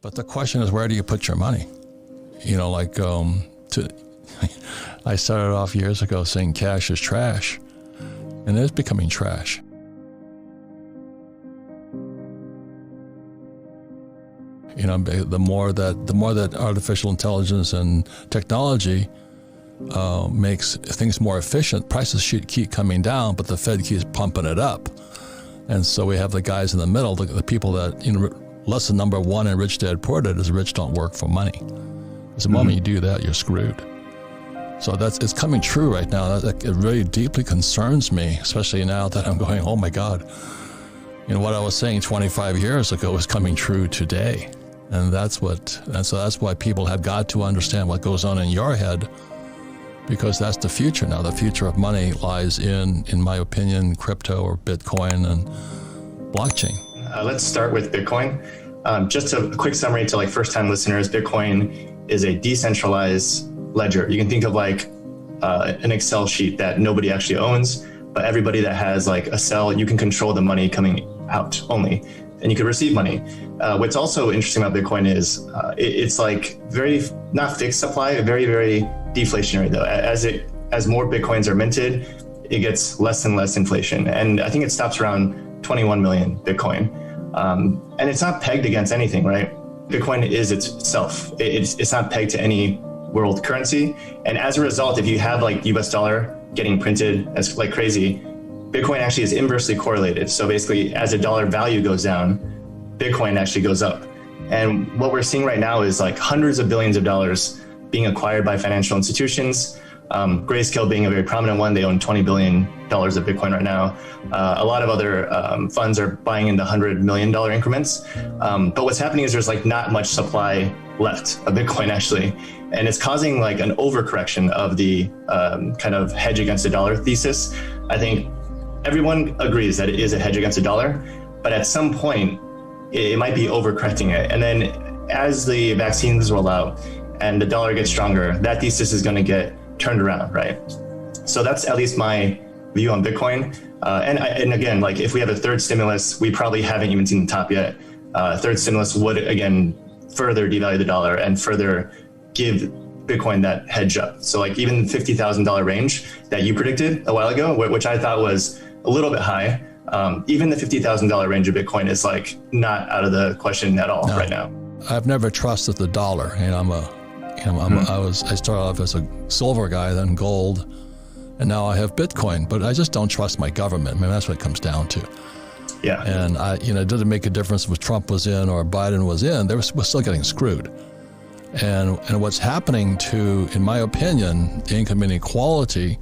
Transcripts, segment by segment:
But the question is, where do you put your money? I started off years ago saying cash is trash, and it is becoming trash. The more that artificial intelligence and technology makes things more efficient, prices should keep coming down, but the Fed keeps pumping it up. And so we have the guys in the middle, the people that, lesson number one in Rich Dad Poor Dad is rich don't work for money. Because the moment you do that, you're screwed. So it's coming true right now. It really deeply concerns me, especially now that I'm going, oh my God, what I was saying 25 years ago is coming true today. And so that's why people have got to understand what goes on in your head, because that's the future now. The future of money lies in my opinion, crypto or Bitcoin and blockchain. Let's start with Bitcoin. Just a quick summary to first-time listeners. Bitcoin is a decentralized ledger. You can think of an Excel sheet that nobody actually owns, but everybody that has a cell, you can control the money coming out only, and you can receive money. What's also interesting about Bitcoin is it's very, not fixed supply, very, very deflationary though. As more Bitcoins are minted, it gets less and less inflation. And I think it stops around 21 million Bitcoin. And it's not pegged against anything, right? Bitcoin is itself. It's not pegged to any world currency. And as a result, if you have US dollar getting printed as crazy, Bitcoin actually is inversely correlated. So basically, as a dollar value goes down, Bitcoin actually goes up. And what we're seeing right now is hundreds of billions of dollars being acquired by financial institutions. Grayscale being a very prominent one. They own $20 billion of Bitcoin right now. A lot of other funds are buying in the $100 million increments. But what's happening is there's not much supply left of Bitcoin actually. And it's causing an overcorrection of the kind of hedge against the dollar thesis. I think everyone agrees that it is a hedge against the dollar, but at some point it might be overcorrecting it. And then as the vaccines roll out and the dollar gets stronger, that thesis is going to get turned around, right? So that's at least my view on Bitcoin. And again, if we have a third stimulus, we probably haven't even seen the top yet. Third stimulus would again further devalue the dollar and further give Bitcoin that hedge up. So even the $50,000 range that you predicted a while ago, which I thought was a little bit high, even the $50,000 range of Bitcoin is not out of the question at all right now. I've never trusted the dollar. I started off as a silver guy, then gold, and now I have Bitcoin. But I just don't trust my government. That's what it comes down to. Yeah. And it doesn't make a difference if Trump was in or Biden was in. We're still getting screwed. And what's happening to, in my opinion, income inequality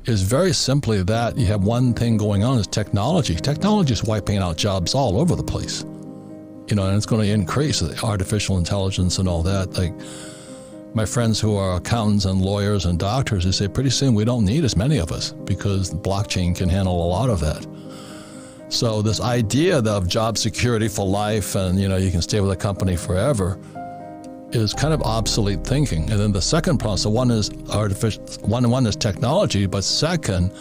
is very simply that you have one thing going on is technology. Technology is wiping out jobs all over the place. And it's going to increase artificial intelligence and all that. My friends who are accountants and lawyers and doctors, they say pretty soon we don't need as many of us because blockchain can handle a lot of that. So this idea of job security for life and you can stay with a company forever is kind of obsolete thinking. And then the second problem, so one is one is technology, but second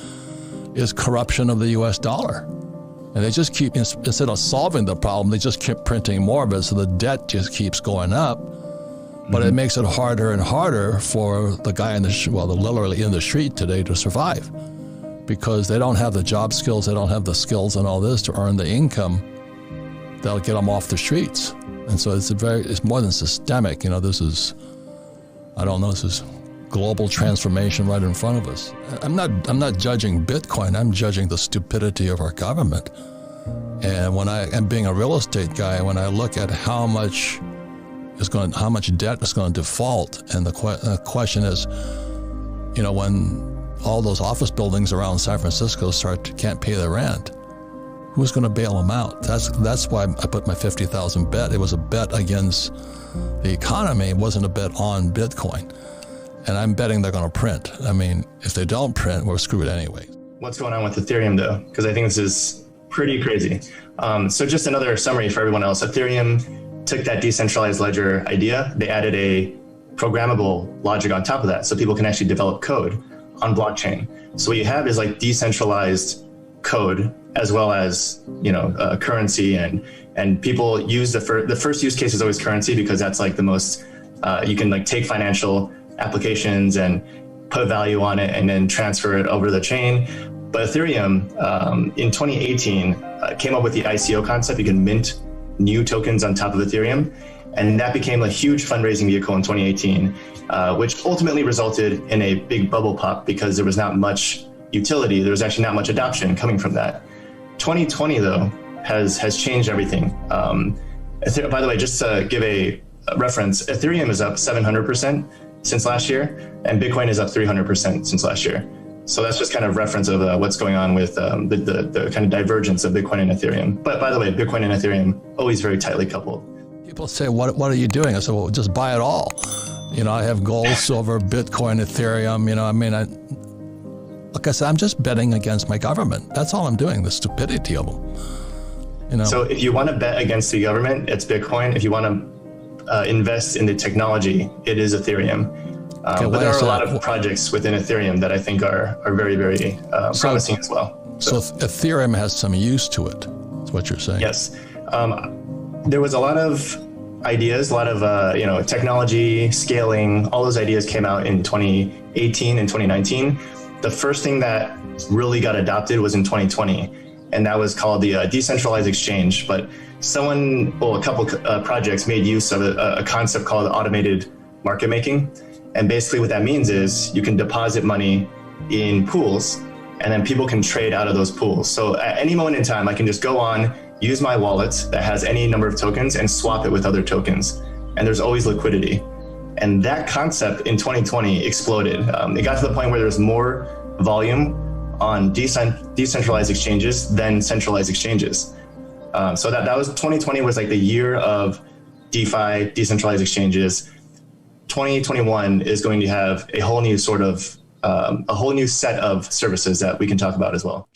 is corruption of the US dollar. And they just keep, instead of solving the problem, they just keep printing more of it, so the debt just keeps going up. But it makes it harder and harder for the guy literally in the street today to survive, because they don't have the job skills, they don't have the skills and all this to earn the income that'll get them off the streets. And so it's more than systemic. This is global transformation right in front of us. I'm not judging Bitcoin. I'm judging the stupidity of our government. And when I'm being a real estate guy, when I look at how much debt is going to default, and the question is, when all those office buildings around San Francisco can't pay their rent, who's going to bail them out? That's why I put my 50,000 bet. It was a bet against the economy. It wasn't a bet on Bitcoin. And I'm betting they're going to print. If they don't print, we're screwed anyway. What's going on with Ethereum though? Because I think this is pretty crazy. So just another summary for everyone else. Ethereum took that decentralized ledger idea. They added a programmable logic on top of that, so people can actually develop code on blockchain. So what you have is decentralized code as well as, currency, and people use the first use case is always currency, because that's like the most, you can like take financial applications and put value on it and then transfer it over the chain. But Ethereum in 2018 came up with the ICO concept. You can mint new tokens on top of Ethereum. And that became a huge fundraising vehicle in 2018, which ultimately resulted in a big bubble pop because there was not much utility. There was actually not much adoption coming from that. 2020, though, has changed everything. By the way, just to give a reference, Ethereum is up 700% since last year, and Bitcoin is up 300% since last year. So that's just kind of reference of what's going on with the kind of divergence of Bitcoin and Ethereum. But by the way, Bitcoin and Ethereum always very tightly coupled. People say, what are you doing? I said, well, just buy it all. I have gold, silver, Bitcoin, Ethereum. Like I said, I'm just betting against my government. That's all I'm doing, the stupidity of them. So if you want to bet against the government, it's Bitcoin. If you want to invest in the technology, it is Ethereum. But there are a lot of projects within Ethereum that I think are very, very promising as well. So Ethereum has some use to it, is what you're saying. Yes. There was a lot of ideas, a lot of technology, scaling, all those ideas came out in 2018 and 2019. The first thing that really got adopted was in 2020, and that was called the decentralized exchange. But a couple projects made use of a concept called automated market making. And basically what that means is you can deposit money in pools, and then people can trade out of those pools. So at any moment in time, I can just go on, use my wallet that has any number of tokens and swap it with other tokens. And there's always liquidity. And that concept in 2020 exploded. It got to the point where there was more volume on decentralized exchanges than centralized exchanges. So that was 2020 was like the year of DeFi, decentralized exchanges. 2021 is going to have a whole new set of services that we can talk about as well.